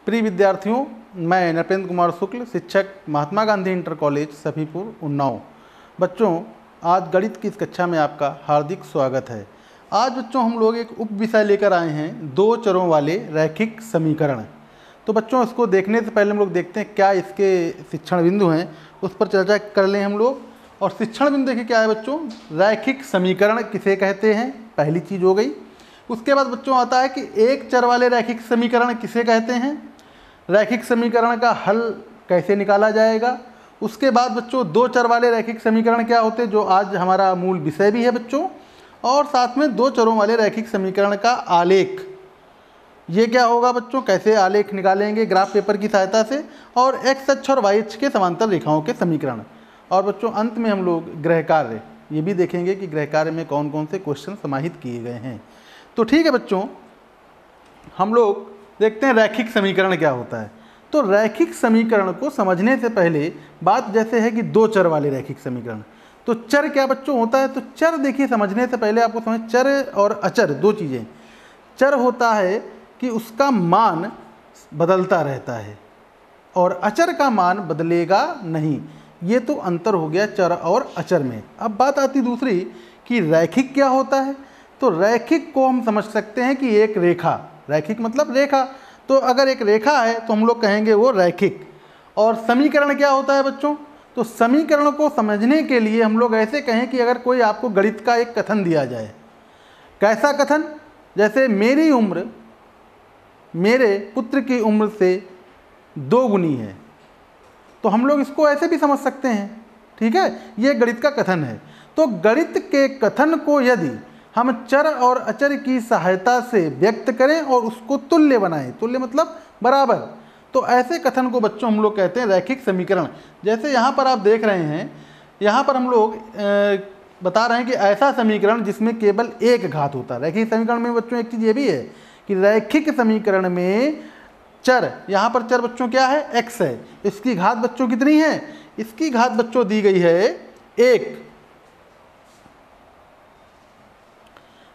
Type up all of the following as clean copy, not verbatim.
प्रिय विद्यार्थियों, मैं नृपेंद्र कुमार शुक्ल, शिक्षक महात्मा गांधी इंटर कॉलेज सफीपुर उन्नाव। बच्चों, आज गणित की इस कक्षा में आपका हार्दिक स्वागत है। आज बच्चों हम लोग एक उप विषय लेकर आए हैं, दो चरों वाले रैखिक समीकरण। तो बच्चों इसको देखने से पहले हम लोग देखते हैं क्या इसके शिक्षण बिंदु हैं, उस पर चर्चा कर लें हम लोग। और शिक्षण बिंदु देखिए क्या है बच्चों, रैखिक समीकरण किसे कहते हैं, पहली चीज़ हो गई। उसके बाद बच्चों आता है कि एक चर वाले रैखिक समीकरण किसे कहते हैं, रैखिक समीकरण का हल कैसे निकाला जाएगा। उसके बाद बच्चों दो चर वाले रैखिक समीकरण क्या होते हैं, जो आज हमारा मूल विषय भी है बच्चों। और साथ में दो चरों वाले रैखिक समीकरण का आलेख, ये क्या होगा बच्चों, कैसे आलेख निकालेंगे ग्राफ पेपर की सहायता से। और एक्स अक्ष और वाई अक्ष के समांतर रेखाओं के समीकरण। और बच्चों अंत में हम लोग गृह कार्य ये भी देखेंगे कि गृह कार्य में कौन कौन से क्वेश्चन समाहित किए गए हैं। तो ठीक है बच्चों, हम लोग देखते हैं रैखिक समीकरण क्या होता है। तो रैखिक समीकरण को समझने से पहले बात जैसे है कि दो चर वाले रैखिक समीकरण, तो चर क्या बच्चों होता है। तो चर देखिए, समझने से पहले आपको समझ, चर और अचर दो चीज़ें। चर होता है कि उसका मान बदलता रहता है और अचर का मान बदलेगा नहीं। ये तो अंतर हो गया चर और अचर में। अब बात आती दूसरी कि रैखिक क्या होता है। तो रैखिक को हम समझ सकते हैं कि एक रेखा, रैखिक मतलब रेखा, तो अगर एक रेखा है तो हम लोग कहेंगे वो रैखिक। और समीकरण क्या होता है बच्चों, तो समीकरण को समझने के लिए हम लोग ऐसे कहें कि अगर कोई आपको गणित का एक कथन दिया जाए, कैसा कथन, जैसे मेरी उम्र मेरे पुत्र की उम्र से 2 गुनी है, तो हम लोग इसको ऐसे भी समझ सकते हैं। ठीक है, ये गणित का कथन है। तो गणित के कथन को यदि हम चर और अचर की सहायता से व्यक्त करें और उसको तुल्य बनाएं, तुल्य मतलब बराबर, तो ऐसे कथन को बच्चों हम लोग कहते हैं रैखिक समीकरण। जैसे यहाँ पर आप देख रहे हैं, यहाँ पर हम लोग बता रहे हैं कि ऐसा समीकरण जिसमें केवल एक घात होता है। रैखिक समीकरण में बच्चों एक चीज़ ये भी है कि रैखिक समीकरण में चर, यहाँ पर चर बच्चों क्या है, x है। इसकी घात बच्चों कितनी है, इसकी घात बच्चों दी गई है 1।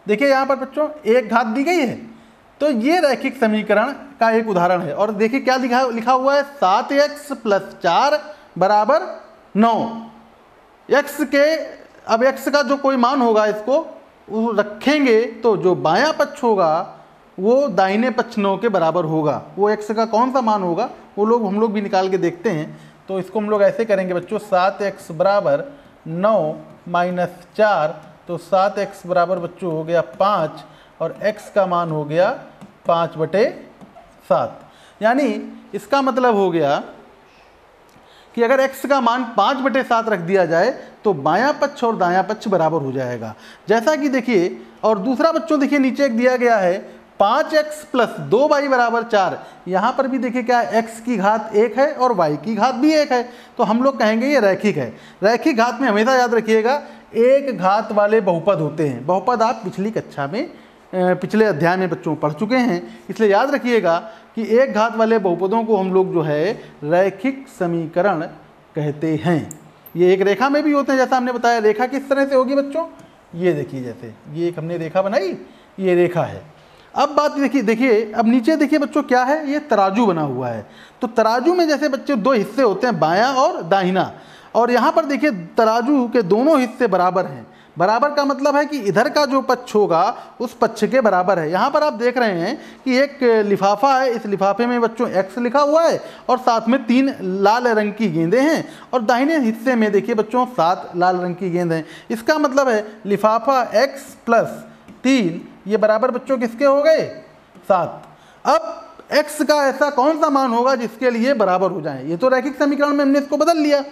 देखिए यहाँ पर बच्चों एक घात दी गई है। तो ये रैखिक समीकरण का एक उदाहरण है। और देखिए क्या लिखा हुआ है, 7x + 4 = 9। x के, अब x का जो कोई मान होगा इसको रखेंगे तो जो बायां पक्ष होगा वो दाहिने पक्ष 9 के बराबर होगा। वो x का कौन सा मान होगा वो हम लोग भी निकाल के देखते हैं। तो इसको हम लोग ऐसे करेंगे बच्चों, 7x = 9 - 4, तो 7x बराबर बच्चों हो गया 5 और x का मान हो गया 5/7। यानी इसका मतलब हो गया कि अगर x का मान 5/7 रख दिया जाए तो बायां पक्ष और दायां पक्ष बराबर हो जाएगा। जैसा कि देखिए, और दूसरा बच्चों देखिए नीचे एक दिया गया है 5x + 2y = 4। यहाँ पर भी देखिए क्या है, x की घात 1 है और y की घात भी 1 है। तो हम लोग कहेंगे ये रैखिक है। रैखिक घात में हमेशा याद रखिएगा एक घात वाले बहुपद होते हैं। बहुपद आप पिछली कक्षा में, पिछले अध्याय में बच्चों पढ़ चुके हैं, इसलिए याद रखिएगा कि एक घात वाले बहुपदों को हम लोग जो है रैखिक समीकरण कहते हैं। ये एक रेखा में भी होते हैं, जैसा हमने बताया। रेखा किस तरह से होगी बच्चों, ये देखिए, जैसे ये एक हमने रेखा बनाई, ये रेखा है। अब बात देखिए अब नीचे देखिए बच्चों क्या है, ये तराजू बना हुआ है। तो तराजू में जैसे बच्चों दो हिस्से होते हैं, बायां और दाहिना। और यहाँ पर देखिए तराजू के दोनों हिस्से बराबर हैं। बराबर का मतलब है कि इधर का जो पक्ष होगा उस पक्ष के बराबर है। यहाँ पर आप देख रहे हैं कि एक लिफाफा है, इस लिफाफे में बच्चों x लिखा हुआ है और साथ में 3 लाल रंग की गेंदें हैं। और दाहिने हिस्से में देखिए बच्चों 7 लाल रंग की गेंद हैं। इसका मतलब है लिफाफा x + 3 ये बराबर बच्चों किसके हो गए, 7। अब x का ऐसा कौन सा मान होगा जिसके लिए बराबर हो जाए। ये तो रैखिक समीकरण में हमने इसको बदल लिया।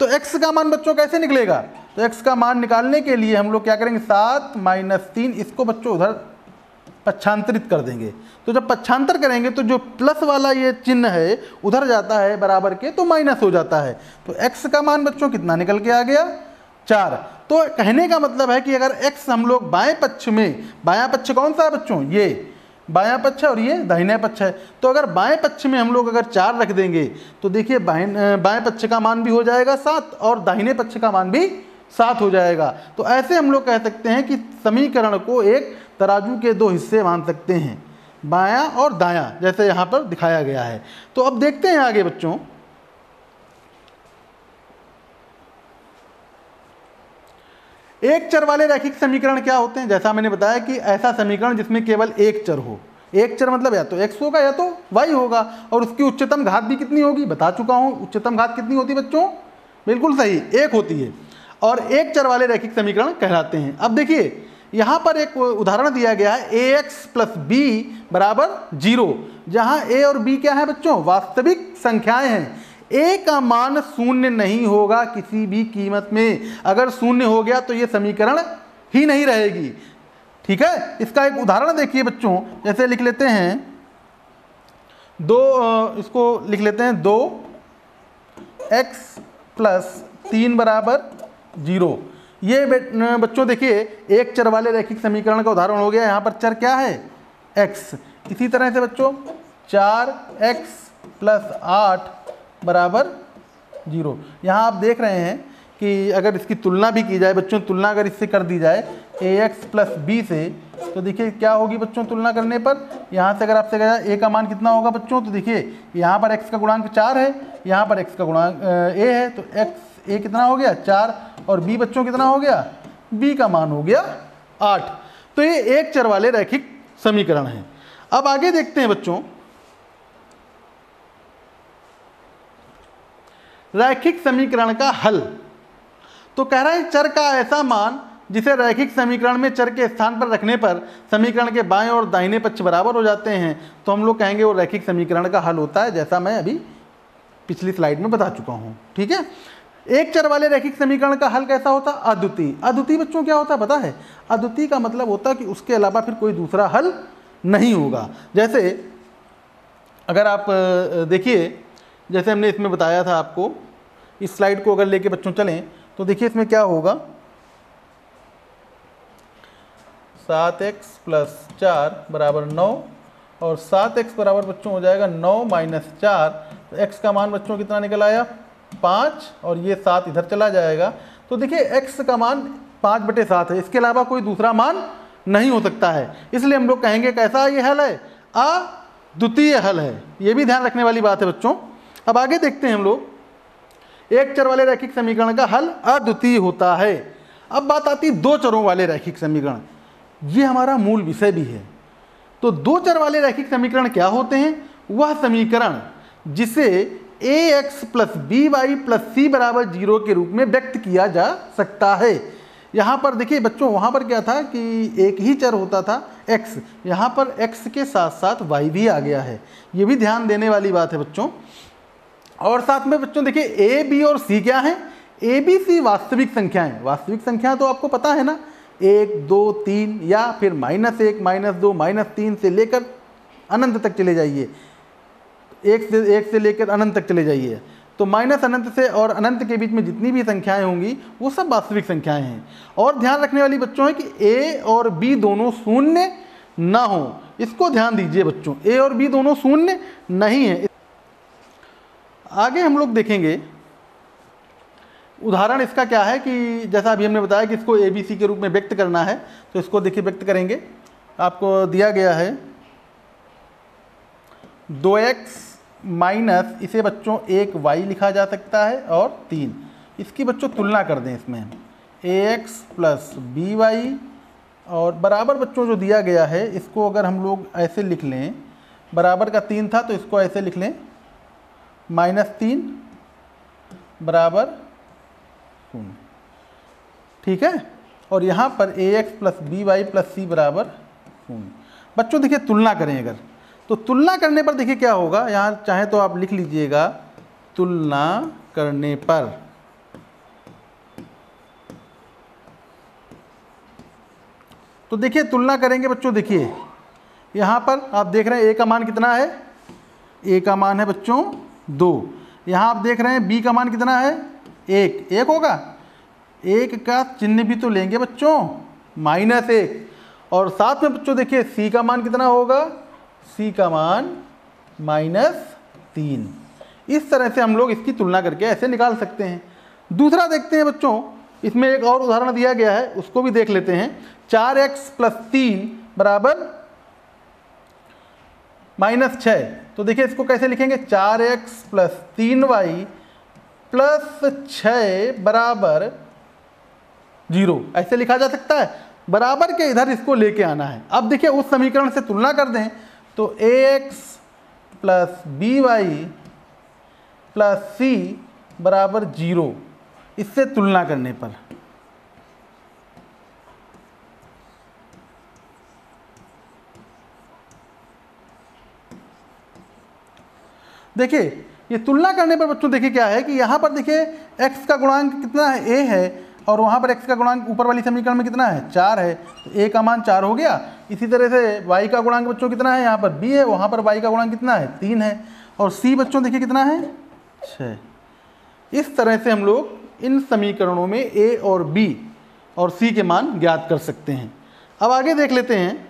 तो x का मान बच्चों कैसे निकलेगा, तो x का मान निकालने के लिए हम लोग क्या करेंगे, 7 - 3, इसको बच्चों उधर पक्षांतरित कर देंगे। तो जब पक्षांतर करेंगे तो जो प्लस वाला ये चिन्ह है उधर जाता है बराबर के, तो माइनस हो जाता है। तो x का मान बच्चों कितना निकल के आ गया, 4। तो कहने का मतलब है कि अगर x हम लोग बाएं पक्ष में, बायां पक्ष कौन सा है बच्चों, ये बायां पक्ष है और ये दाहिना पक्ष है। तो अगर बाएं पक्ष में हम लोग अगर 4 रख देंगे तो देखिए बाएं पक्ष का मान भी हो जाएगा 7 और दाहिने पक्ष का मान भी 7 हो जाएगा। तो ऐसे हम लोग कह सकते हैं कि समीकरण को एक तराजू के 2 हिस्से मान सकते हैं। बायां और दायां, जैसे यहाँ पर दिखाया गया है। तो अब देखते हैं आगे बच्चों, एक चर वाले रैखिक समीकरण क्या होते हैं। जैसा मैंने बताया कि ऐसा समीकरण जिसमें केवल एक चर हो। एक चर मतलब या तो x होगा या तो y होगा, और उसकी उच्चतम घात भी कितनी होगी, बता चुका हूं। उच्चतम घात कितनी होती है बच्चों, बिल्कुल सही, एक होती है, और एक चर वाले रैखिक समीकरण कहलाते हैं। अब देखिए यहाँ पर एक उदाहरण दिया गया है, ax प्लस बी बराबर 0, जहाँ a और b क्या है बच्चों, वास्तविक संख्याएं हैं। a का मान शून्य नहीं होगा किसी भी कीमत में। अगर शून्य हो गया तो ये समीकरण ही नहीं रहेगी। ठीक है, इसका एक उदाहरण देखिए बच्चों, जैसे लिख लेते हैं इसको लिख लेते हैं 2x प्लस 3 बराबर 0। ये बच्चों देखिए एक चर वाले रैखिक समीकरण का उदाहरण हो गया। यहाँ पर चर क्या है, x। इसी तरह से बच्चों 4x प्लस 8 बराबर 0। यहाँ आप देख रहे हैं कि अगर इसकी तुलना भी की जाए बच्चों, तुलना अगर इससे कर दी जाए ax प्लस बी से, तो देखिए क्या होगी बच्चों तुलना करने पर। यहाँ से अगर आपसे कहा जाए a का मान कितना होगा बच्चों, तो देखिए यहाँ पर x का गुणांक 4 है, यहाँ पर x का गुणांक a है, तो a कितना हो गया 4, और b बच्चों कितना हो गया, b का मान हो गया 8। तो ये एक चर वाले रैखिक समीकरण हैं। अब आगे देखते हैं बच्चों, रैखिक समीकरण का हल। तो कह रहा है चर का ऐसा मान जिसे रैखिक समीकरण में चर के स्थान पर रखने पर समीकरण के बाएं और दाहिने पक्ष बराबर हो जाते हैं, तो हम लोग कहेंगे वो रैखिक समीकरण का हल होता है, जैसा मैं अभी पिछली स्लाइड में बता चुका हूँ। ठीक है, एक चर वाले रैखिक समीकरण का हल कैसा होता है, अद्वितीय। अद्वितीय बच्चों क्या होता है पता है, अद्वितीय का मतलब होता है कि उसके अलावा फिर कोई दूसरा हल नहीं होगा। जैसे अगर आप देखिए, जैसे हमने इसमें बताया था आपको, इस स्लाइड को अगर लेके बच्चों चलें तो देखिए इसमें क्या होगा, 7x प्लस 4 बराबर 9, और 7x बराबर बच्चों हो जाएगा 9 माइनस 4। तो x का मान बच्चों कितना निकल आया 5, और ये 7 इधर चला जाएगा। तो देखिए x का मान 5/7 है, इसके अलावा कोई दूसरा मान नहीं हो सकता है, इसलिए हम लोग कहेंगे कैसा ये हल है, अद्वितीय हल है। ये भी ध्यान रखने वाली बात है बच्चों। अब आगे देखते हैं हम लोग, एक चर वाले रैखिक समीकरण का हल अद्वितीय होता है। अब बात आती है दो चरों वाले रैखिक समीकरण, ये हमारा मूल विषय भी है। तो दो चर वाले रैखिक समीकरण क्या होते हैं, वह समीकरण जिसे ax plus B Y plus C बराबर 0 के रूप में व्यक्त किया जा सकता है। यहाँ पर देखिए बच्चों, वहाँ पर क्या था कि एक ही चर होता था x, यहाँ पर x के साथ साथ y भी आ गया है, ये भी ध्यान देने वाली बात है बच्चों। और साथ में बच्चों देखिए a, b और c क्या है, a, b, c वास्तविक संख्याएं। वास्तविक संख्या तो आपको पता है ना, 1, 2, 3 या फिर -1, -2, -3 से लेकर अनंत तक चले जाइए, एक से लेकर अनंत तक चले जाइए। तो माइनस अनंत से और अनंत के बीच में जितनी भी संख्याएं होंगी वो सब वास्तविक संख्याएं हैं। और ध्यान रखने वाली बच्चों है कि a और b दोनों शून्य ना हो, इसको ध्यान दीजिए बच्चों, a और b दोनों शून्य नहीं है। आगे हम लोग देखेंगे उदाहरण इसका क्या है कि जैसा अभी हमने बताया कि इसको ABC के रूप में व्यक्त करना है, तो इसको देखिए व्यक्त करेंगे। आपको दिया गया है 2x माइनस, इसे बच्चों 1y लिखा जा सकता है, और 3। इसकी बच्चों तुलना कर दें इसमें, ax प्लस by, और बराबर बच्चों जो दिया गया है इसको अगर हम लोग ऐसे लिख लें, बराबर का 3 था तो इसको ऐसे लिख लें -3 बराबर 0। ठीक है, और यहाँ पर ax plus by plus c बराबर 0। बच्चों देखिए तुलना करें अगर, तो तुलना करने पर देखिए क्या होगा, यहाँ चाहे तो आप लिख लीजिएगा तुलना करने पर। तो देखिए तुलना करेंगे बच्चों, देखिए यहाँ पर आप देख रहे हैं a का मान कितना है, a का मान है बच्चों 2। यहाँ आप देख रहे हैं b का मान कितना है 1 होगा, 1 का चिन्ह भी तो लेंगे बच्चों -1, और साथ में बच्चों देखिए c का मान कितना होगा, c का मान -3। इस तरह से हम लोग इसकी तुलना करके ऐसे निकाल सकते हैं। दूसरा देखते हैं बच्चों, इसमें एक और उदाहरण दिया गया है, उसको भी देख लेते हैं। 4x प्लस 3 बराबर -6। तो देखिए इसको कैसे लिखेंगे, 4x + 3y + 6 बराबर 0, ऐसे लिखा जा सकता है। बराबर के इधर इसको लेके आना है। अब देखिए उस समीकरण से तुलना कर दें तो ax + by + c बराबर 0, इससे तुलना करने पर देखिए ये तुलना करने पर बच्चों देखिए क्या है कि यहाँ पर देखिए x का गुणांक कितना है, a है, और वहाँ पर x का गुणांक ऊपर वाली समीकरण में कितना है, 4 है, तो a का मान 4 हो गया। इसी तरह से y का गुणांक बच्चों कितना है, यहाँ पर b है, वहाँ पर y का गुणांक कितना है, 3 है, और c बच्चों देखिए कितना है, 6। इस तरह से हम लोग इन समीकरणों में a और b और c के मान ज्ञात कर सकते हैं। अब आगे देख लेते हैं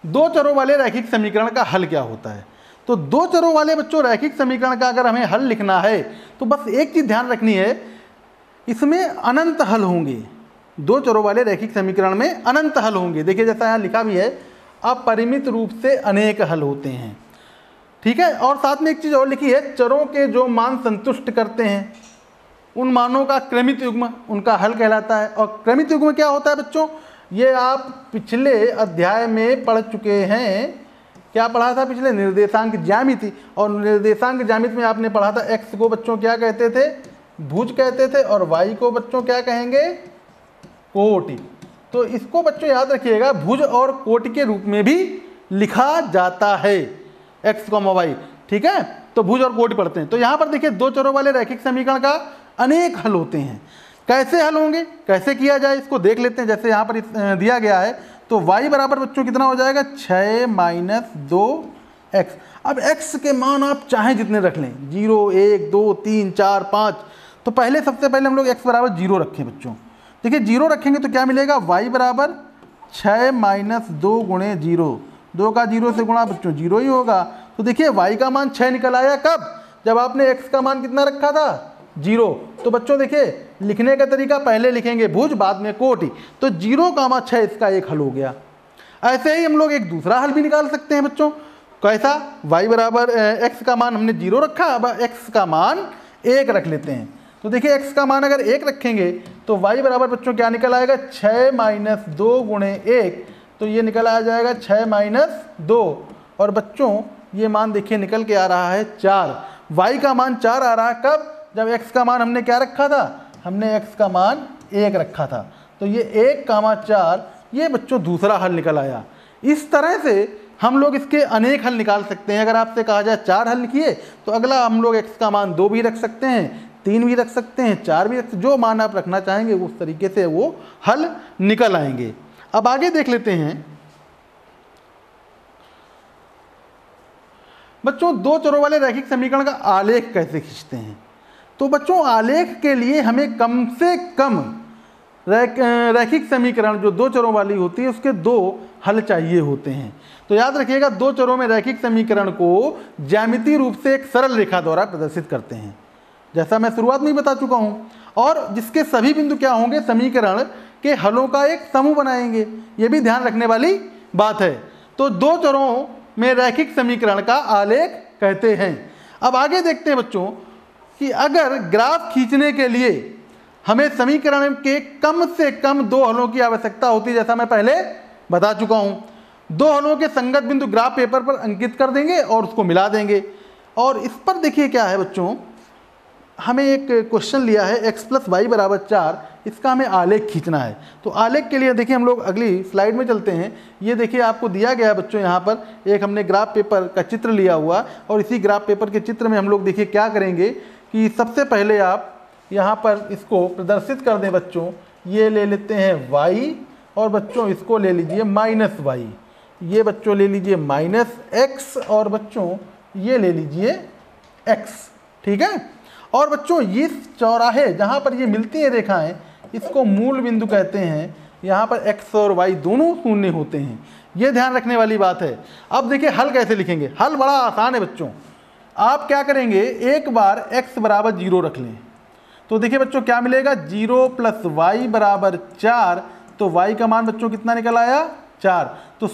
दो चरों वाले रैखिक समीकरण का हल क्या होता है। तो दो चरों वाले बच्चों रैखिक समीकरण का अगर हमें हल लिखना है तो बस एक चीज़ ध्यान रखनी है, इसमें अनंत हल होंगे। दो चरों वाले रैखिक समीकरण में अनंत हल होंगे। देखिए जैसा यहाँ लिखा भी है, अपरिमित रूप से अनेक हल होते हैं, ठीक है। और साथ में एक चीज़ और लिखी है, चरों के जो मान संतुष्ट करते हैं उन मानों का क्रमित युग्म उनका हल कहलाता है। और क्रमित युग्म क्या होता है बच्चों, ये आप पिछले अध्याय में पढ़ चुके हैं। क्या पढ़ा था पिछले, निर्देशांक ज्यामिति। और निर्देशांक ज्यामिति में आपने पढ़ा था x को बच्चों क्या कहते थे, भुज कहते थे, और y को बच्चों क्या कहेंगे, कोटि। तो इसको बच्चों याद रखिएगा, भुज और कोटि के रूप में भी लिखा जाता है x, y, ठीक है। तो भुज और कोटि पढ़ते हैं। तो यहाँ पर देखिए दो चरों वाले रैखिक समीकरण का अनेक हल होते हैं। कैसे हल होंगे, कैसे किया जाए इसको देख लेते हैं। जैसे यहाँ पर दिया गया है तो y बराबर बच्चों कितना हो जाएगा, 6 - 2x। अब x के मान आप चाहें जितने रख लें, 0, 1, 2, 3, 4, 5। तो सबसे पहले हम लोग x बराबर 0 रखें बच्चों। देखिए 0 रखेंगे तो क्या मिलेगा, y बराबर 6 - 2 × 0। 2 का 0 से गुणा बच्चों 0 ही होगा। तो देखिए y का मान 6 निकल आया, कब, जब आपने x का मान कितना रखा था, 0। तो बच्चों देखिए लिखने का तरीका, पहले लिखेंगे भुज बाद में कोटि। तो 0, 6 इसका एक हल हो गया। ऐसे ही हम लोग एक दूसरा हल भी निकाल सकते हैं बच्चों। कैसा, y बराबर x का मान हमने 0 रखा, अब x का मान 1 रख लेते हैं। तो देखिए x का मान अगर 1 रखेंगे तो y बराबर बच्चों क्या निकल आएगा, 6 - 2 × 1। तो ये निकल आ जाएगा 6 - 2। और बच्चों ये मान देखिए निकल के आ रहा है 4। y का मान 4 आ रहा है, कब, जब x का मान हमने क्या रखा था, हमने x का मान 1 रखा था। तो ये 1, 4 ये बच्चों दूसरा हल निकल आया। इस तरह से हम लोग इसके अनेक हल निकाल सकते हैं। अगर आपसे कहा जाए 4 हल लिखिए तो अगला हम लोग x का मान 2 भी रख सकते हैं, 3 भी रख सकते हैं, 4 भी रख, जो मान आप रखना चाहेंगे उस तरीके से वो हल निकल आएंगे। अब आगे देख लेते हैं बच्चों, दो चरों वाले रैखिक समीकरण का आलेख कैसे खींचते हैं। तो बच्चों आलेख के लिए हमें कम से कम रैखिक समीकरण जो दो चरों वाली होती है उसके 2 हल चाहिए होते हैं। तो याद रखिएगा, दो चरों में रैखिक समीकरण को ज्यामितीय रूप से एक सरल रेखा द्वारा प्रदर्शित करते हैं, जैसा मैं शुरुआत में ही बता चुका हूं। और जिसके सभी बिंदु क्या होंगे, समीकरण के हलों का एक समूह बनाएंगे। ये भी ध्यान रखने वाली बात है। तो दो चरों में रैखिक समीकरण का आलेख कहते हैं। अब आगे देखते हैं बच्चों कि अगर ग्राफ खींचने के लिए हमें समीकरण के कम से कम 2 हलों की आवश्यकता होती है, जैसा मैं पहले बता चुका हूं। 2 हलों के संगत बिंदु ग्राफ पेपर पर अंकित कर देंगे और उसको मिला देंगे। और इस पर देखिए क्या है बच्चों, हमें एक क्वेश्चन लिया है x + y = 4, इसका हमें आलेख खींचना है। तो आलेख के लिए देखिए हम लोग अगली स्लाइड में चलते हैं। ये देखिए आपको दिया गया है बच्चों, यहाँ पर एक हमने ग्राफ पेपर का चित्र लिया हुआ, और इसी ग्राफ पेपर के चित्र में हम लोग देखिए क्या करेंगे कि सबसे पहले आप यहाँ पर इसको प्रदर्शित कर दें बच्चों। ये ले लेते हैं y, और बच्चों इसको ले लीजिए -y, ये बच्चों ले लीजिए -x, और बच्चों ये ले लीजिए x, ठीक है। और बच्चों इस चौराहे जहाँ पर ये मिलती हैं रेखाएं, इसको मूल बिंदु कहते हैं। यहाँ पर x और y दोनों शून्य होते हैं, ये ध्यान रखने वाली बात है। अब देखिए हल कैसे लिखेंगे। हल बड़ा आसान है बच्चों। आप क्या करेंगे, एक बार x बराबर 0 रख लें। तो देखिए बच्चों क्या मिलेगा, 0 + y = 4। तो y का मान बच्चों कितना निकल आया 4। तो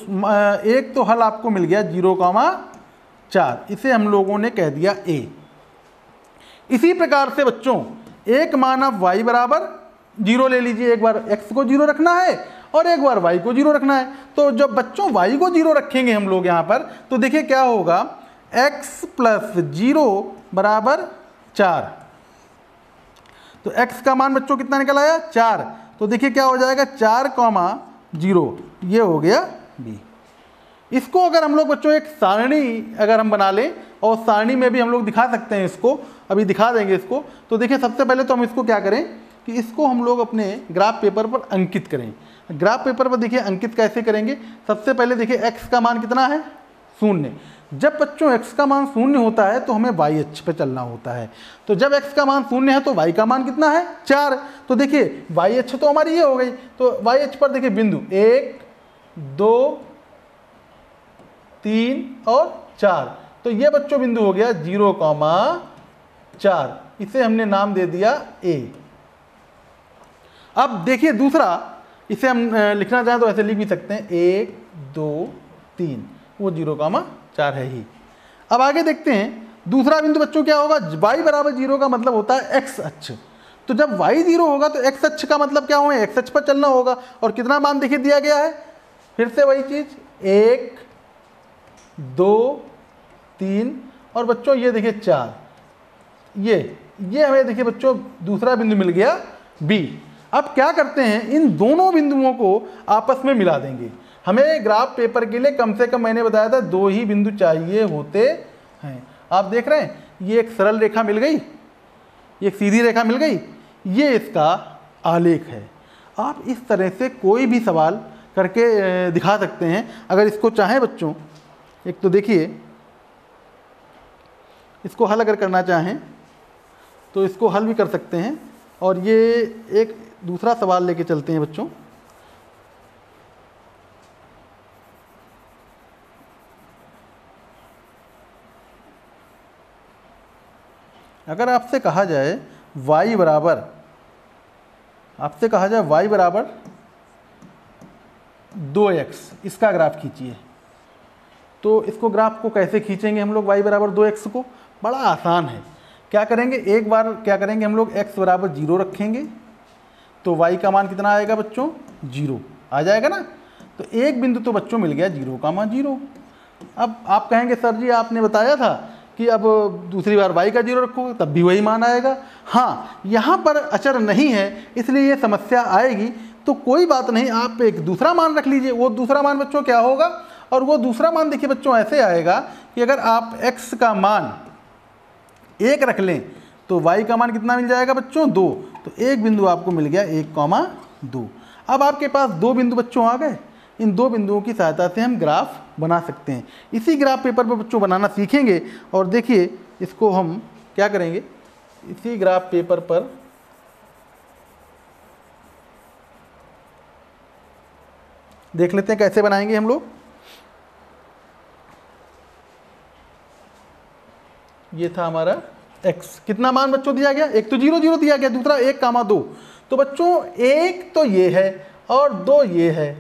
एक तो हल आपको मिल गया 0,4, इसे हम लोगों ने कह दिया a। इसी प्रकार से बच्चों एक मान आप y बराबर 0 ले लीजिए, एक बार x को 0 रखना है और एक बार y को 0 रखना है। तो जब बच्चों y को 0 रखेंगे हम लोग यहाँ पर, तो देखिए क्या होगा, x प्लस 0 बराबर 4। तो x का मान बच्चों कितना निकल आया 4। तो देखिए क्या हो जाएगा 4,0, ये हो गया b। इसको अगर हम लोग बच्चों एक सारणी अगर हम बना लें, और सारणी में भी हम लोग दिखा सकते हैं इसको, अभी दिखा देंगे इसको। तो देखिए सबसे पहले तो हम इसको क्या करें कि इसको हम लोग अपने ग्राफ पेपर पर अंकित करें। ग्राफ पेपर पर देखिए अंकित कैसे करेंगे। सबसे पहले देखिए x का मान कितना है 0। जब बच्चों x का मान 0 होता है तो हमें y अक्ष पर चलना होता है। तो जब x का मान 0 है तो y का मान कितना है 4। तो देखिए y अक्ष तो हमारी ये हो गई। तो y अक्ष पर देखिए बिंदु 1, 2, 3 और 4। तो ये बच्चों बिंदु हो गया 0,4। इसे हमने नाम दे दिया a। अब देखिए दूसरा, इसे हम लिखना चाहें तो ऐसे लिख भी सकते हैं 1, 2, 3, वो 0,4 है ही। अब आगे देखते हैं दूसरा बिंदु बच्चों क्या होगा, y बराबर 0 का मतलब होता है x अक्ष। तो जब y 0 होगा तो x अक्ष का मतलब क्या होगा, x अक्ष पर चलना होगा। और कितना मान देखिए दिया गया है, फिर से वही चीज 1, 2, 3 और बच्चों ये देखिए 4। ये हमें देखिए बच्चों दूसरा बिंदु मिल गया b। अब क्या करते हैं, इन दोनों बिंदुओं को आपस में मिला देंगे। हमें ग्राफ पेपर के लिए कम से कम मैंने बताया था 2 ही बिंदु चाहिए होते हैं। आप देख रहे हैं ये एक सरल रेखा मिल गई, ये एक सीधी रेखा मिल गई, ये इसका आलेख है। आप इस तरह से कोई भी सवाल करके दिखा सकते हैं अगर इसको चाहें बच्चों। एक तो देखिए इसको हल अगर करना चाहें तो इसको हल भी कर सकते हैं। और ये एक दूसरा सवाल लेके चलते हैं बच्चों। अगर आपसे कहा जाए y बराबर, y बराबर 2x, इसका ग्राफ खींचिए। तो इसको ग्राफ को कैसे खींचेंगे हम लोग y बराबर 2x को, बड़ा आसान है। क्या करेंगे, एक बार क्या करेंगे हम लोग x बराबर 0 रखेंगे तो y का मान कितना आएगा बच्चों 0 आ जाएगा ना। तो एक बिंदु तो बच्चों मिल गया 0,0। अब आप कहेंगे सर जी आपने बताया था कि अब दूसरी बार y का 0 रखोगे तब भी वही मान आएगा। हाँ, यहाँ पर अचर नहीं है इसलिए ये समस्या आएगी। तो कोई बात नहीं, आप एक दूसरा मान रख लीजिए। वो दूसरा मान बच्चों क्या होगा, और वो दूसरा मान देखिए बच्चों ऐसे आएगा कि अगर आप x का मान 1 रख लें तो y का मान कितना मिल जाएगा बच्चों 2। तो एक बिंदु आपको मिल गया 1,2। अब आपके पास 2 बिंदु बच्चों आ गए। इन 2 बिंदुओं की सहायता से हम ग्राफ बना सकते हैं। इसी ग्राफ पेपर पर बच्चों बनाना सीखेंगे। और देखिए इसको हम क्या करेंगे, इसी ग्राफ पेपर पर देख लेते हैं कैसे बनाएंगे हम लोग। ये था हमारा x, कितना मान बच्चों दिया गया, एक तो 0, 0 दिया गया, दूसरा 1,2। तो बच्चों एक तो ये है और 2 ये है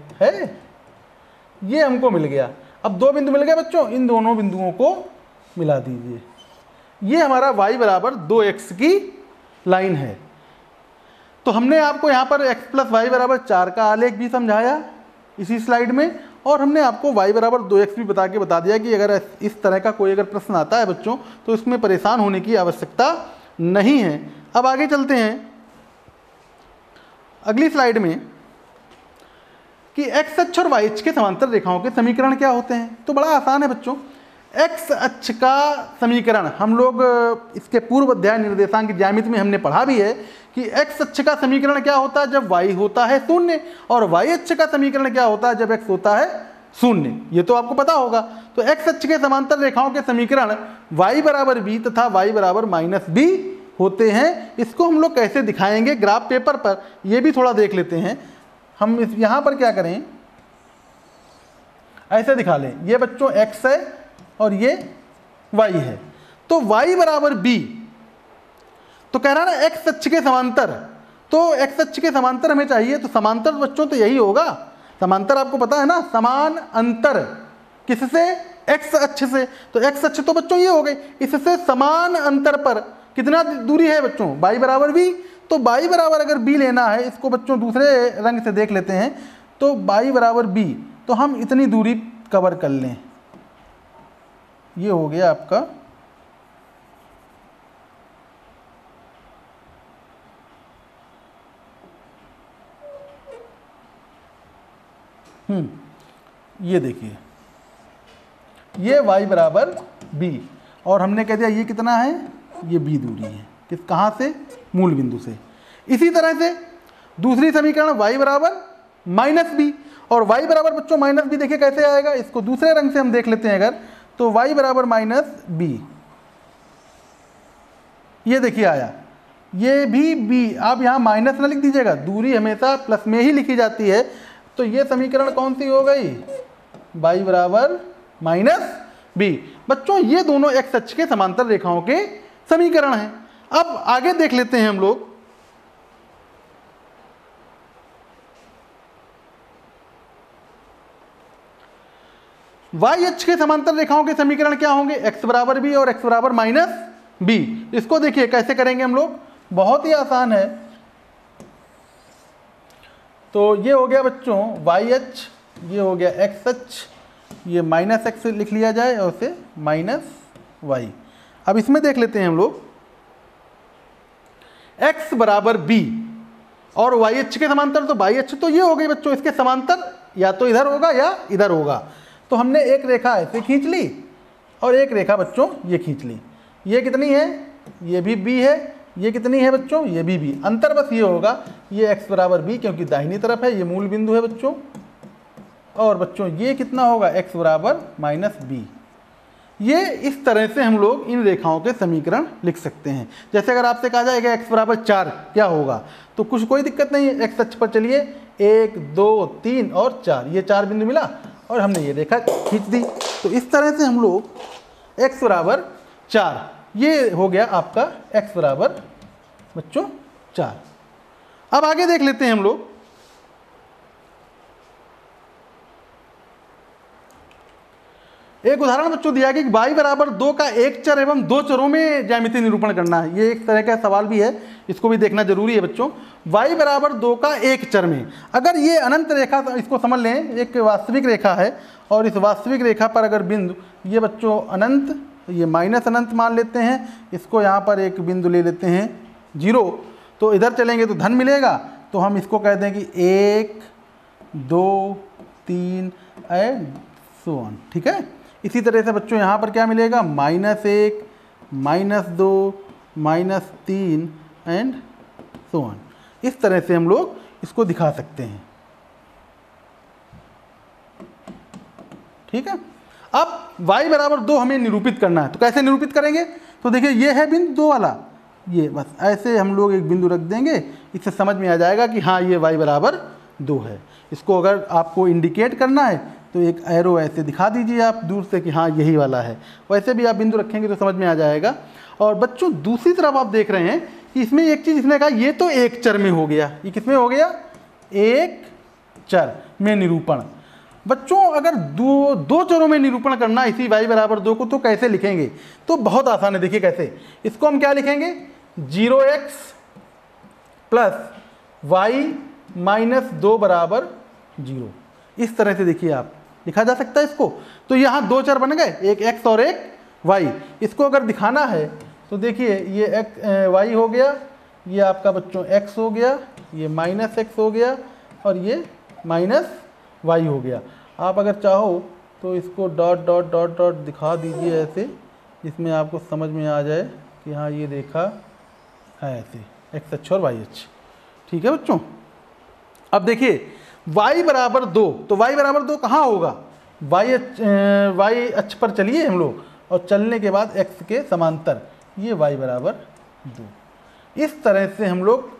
ये हमको मिल गया। अब 2 बिंदु मिल गए बच्चों, इन दोनों बिंदुओं को मिला दीजिए। ये हमारा y बराबर 2x की लाइन है। तो हमने आपको यहाँ पर x प्लस वाई बराबर 4 का आलेख भी समझाया इसी स्लाइड में, और हमने आपको y बराबर 2x भी बता दिया कि अगर इस तरह का कोई अगर प्रश्न आता है बच्चों तो इसमें परेशान होने की आवश्यकता नहीं है। अब आगे चलते हैं अगली स्लाइड में कि x अक्ष और y अक्ष के समांतर रेखाओं के समीकरण क्या होते हैं। तो बड़ा आसान है बच्चों। x अक्ष का समीकरण हम लोग इसके पूर्व अध्याय निर्देशांक ज्यामिति में हमने पढ़ा भी है कि x अक्ष का समीकरण क्या होता है जब y होता है 0, और y अक्ष का समीकरण क्या होता है जब x होता है 0। ये तो आपको पता होगा। तो x अक्ष के समांतर रेखाओं के समीकरण y बराबर b तथा y बराबर -b होते हैं। इसको हम लोग कैसे दिखाएंगे ग्राफ पेपर पर, ये भी थोड़ा देख लेते हैं। हम यहाँ पर क्या करें, ऐसे दिखा लें, ये बच्चों x है और ये y है। तो y बराबर b, तो कह रहा है ना x अक्ष के समांतर, तो एक्स अक्ष के समांतर हमें चाहिए, तो समांतर बच्चों तो यही होगा। समांतर आपको पता है ना, समान अंतर किससे? एक्स अक्ष से। तो एक्स अक्ष तो बच्चों ये हो गई, इससे समान अंतर पर कितना दूरी है बच्चों? y बराबर b। तो y बराबर अगर b लेना है, इसको बच्चों दूसरे रंग से देख लेते हैं, तो y बराबर b, तो हम इतनी दूरी कवर कर लें, ये हो गया आपका ये देखिए, ये y बराबर b, और हमने कह दिया ये कितना है? ये b दूरी है। किस, कहाँ से? मूल बिंदु से। इसी तरह से दूसरी समीकरण y बराबर माइनस बी, और y बराबर बच्चों माइनस बी देखिए कैसे आएगा, इसको दूसरे रंग से हम देख लेते हैं अगर, तो y बराबर माइनस बी, ये देखिए आया, ये भी b। आप यहाँ माइनस ना लिख दीजिएगा, दूरी हमेशा प्लस में ही लिखी जाती है। तो ये समीकरण कौन सी हो गई? y बराबर माइनस बी। बच्चों ये दोनों एक्स अक्ष के समांतर रेखाओं के समीकरण हैं। अब आगे देख लेते हैं हम लोग, y अक्ष के समांतर रेखाओं के समीकरण क्या होंगे? x बराबर बी और x बराबर माइनस बी। इसको देखिए कैसे करेंगे हम लोग, बहुत ही आसान है। तो ये हो गया बच्चों y अक्ष, ये हो गया x अक्ष, ये माइनस एक्स लिख लिया जाए और उसे माइनस वाई। अब इसमें देख लेते हैं हम लोग, x बराबर b और y अक्ष के समांतर, तो y अक्ष तो ये हो गई बच्चों, इसके समांतर या तो इधर होगा या इधर होगा। तो हमने एक रेखा ऐसे खींच ली और एक रेखा बच्चों ये खींच ली। ये कितनी है? ये भी b है। ये कितनी है बच्चों? ये भी b। अंतर बस ये होगा, ये x बराबर b क्योंकि दाहिनी तरफ है, ये मूल बिंदु है बच्चों। और बच्चों ये कितना होगा? x बराबर माइनस बी। ये इस तरह से हम लोग इन रेखाओं के समीकरण लिख सकते हैं। जैसे अगर आपसे कहा जाएगा x बराबर 4 क्या होगा, तो कुछ कोई दिक्कत नहीं है, x अक्ष पर चलिए 1 2 3 और 4, ये 4 बिंदु मिला और हमने ये रेखा खींच दी। तो इस तरह से हम लोग x बराबर 4, ये हो गया आपका x बराबर बच्चों 4। अब आगे देख लेते हैं हम लोग, एक उदाहरण बच्चों दिया कि y बराबर 2 का एक चर एवं 2 चरों में ज्यामितीय निरूपण करना है। ये एक तरह का सवाल भी है, इसको भी देखना जरूरी है बच्चों। y बराबर 2 का एक चर में, अगर ये अनंत रेखा, इसको समझ लें एक वास्तविक रेखा है, और इस वास्तविक रेखा पर अगर बिंदु, ये बच्चों अनंत, ये माइनस अनंत मान लेते हैं, इसको यहाँ पर एक बिंदु ले लेते हैं 0, तो इधर चलेंगे तो धन मिलेगा, तो हम इसको कह दें कि 1 2 3 एंड सो ऑन। ठीक है, इसी तरह से बच्चों यहाँ पर क्या मिलेगा? -1 -2 -3 एंड सो ऑन। इस तरह से हम लोग इसको दिखा सकते हैं। ठीक है, अब y बराबर 2 हमें निरूपित करना है, तो कैसे निरूपित करेंगे? तो देखिए ये है बिंदु 2 वाला, ये बस ऐसे हम लोग एक बिंदु रख देंगे, इससे समझ में आ जाएगा कि हाँ ये y बराबर 2 है। इसको अगर आपको इंडिकेट करना है तो एक एरो ऐसे दिखा दीजिए आप दूर से कि हाँ यही वाला है, वैसे भी आप बिंदु रखेंगे तो समझ में आ जाएगा। और बच्चों दूसरी तरफ आप देख रहे हैं कि इसमें एक चीज़ इसने कहा, ये तो एक चर में हो गया, ये किस में हो गया? एक चर में निरूपण। बच्चों अगर दो चरों में निरूपण करना इसी y बराबर 2 को, तो कैसे लिखेंगे? तो बहुत आसान है, देखिए कैसे। इसको हम क्या लिखेंगे? 0x प्लस y माइनस 2 बराबर 0। इस तरह से देखिए आप लिखा जा सकता है इसको। तो यहाँ 2 चर बन गए, एक x और एक y। इसको अगर दिखाना है तो देखिए ये y हो गया, ये आपका बच्चों x हो गया, ये माइनस x हो गया और ये माइनस y हो गया। आप अगर चाहो तो इसको डॉट डॉट डॉट डॉट दिखा दीजिए ऐसे, जिसमें आपको समझ में आ जाए कि हाँ ये रेखा है ऐसे, x अक्ष और y अक्ष। ठीक है बच्चों, अब देखिए y बराबर 2, तो y बराबर 2 कहाँ होगा? y अक्ष पर चलिए हम लोग, और चलने के बाद x के समांतर, ये y बराबर 2। इस तरह से हम लोग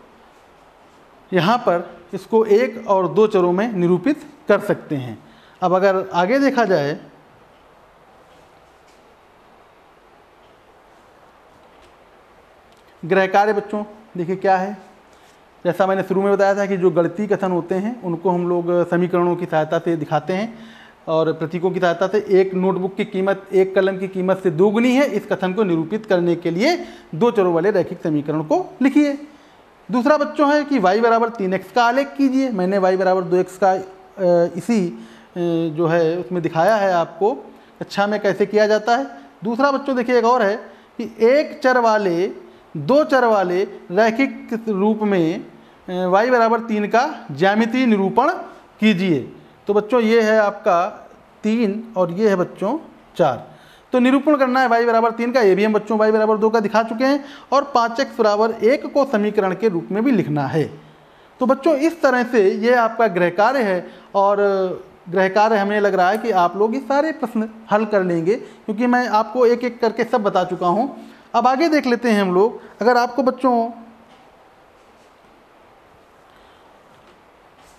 यहाँ पर इसको 1 और 2 चरों में निरूपित कर सकते हैं। अब अगर आगे देखा जाए, गृह कार्य बच्चों देखिए क्या है, जैसा मैंने शुरू में बताया था कि जो गणितीय कथन होते हैं उनको हम लोग समीकरणों की सहायता से दिखाते हैं और प्रतीकों की सहायता से। एक नोटबुक की कीमत एक कलम की कीमत से दोगुनी है, इस कथन को निरूपित करने के लिए दो चरों वाले रैखिक समीकरण को लिखिए। दूसरा बच्चों है कि y बराबर 3x का आलेख कीजिए। मैंने y बराबर 2x का इसी जो है उसमें दिखाया है आपको कक्षा में कैसे किया जाता है। दूसरा बच्चों देखिए एक और है कि एक चर वाले दो चर वाले रैखिक रूप में y बराबर 3 का ज्यामितीय निरूपण कीजिए। तो बच्चों ये है आपका 3 और ये है बच्चों 4। तो निरूपण करना है y बराबर 3 का, ये भी हम बच्चों y बराबर 2 का दिखा चुके हैं। और 5x बराबर 1 को समीकरण के रूप में भी लिखना है। तो बच्चों इस तरह से ये आपका गृह कार्य है और गृह कार्य हमें लग रहा है कि आप लोग ये सारे प्रश्न हल कर लेंगे, क्योंकि मैं आपको एक एक करके सब बता चुका हूँ। अब आगे देख लेते हैं हम लोग। अगर आपको बच्चों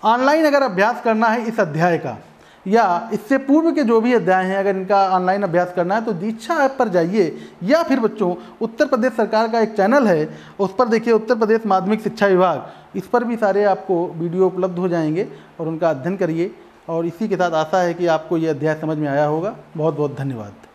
ऑनलाइन अगर अभ्यास करना है इस अध्याय का या इससे पूर्व के जो भी अध्याय हैं, अगर इनका ऑनलाइन अभ्यास करना है तो दीक्षा ऐप पर जाइए, या फिर बच्चों उत्तर प्रदेश सरकार का एक चैनल है उस पर देखिए, उत्तर प्रदेश माध्यमिक शिक्षा विभाग, इस पर भी सारे आपको वीडियो उपलब्ध हो जाएंगे और उनका अध्ययन करिए। और इसी के साथ आशा है कि आपको ये अध्याय समझ में आया होगा। बहुत बहुत धन्यवाद।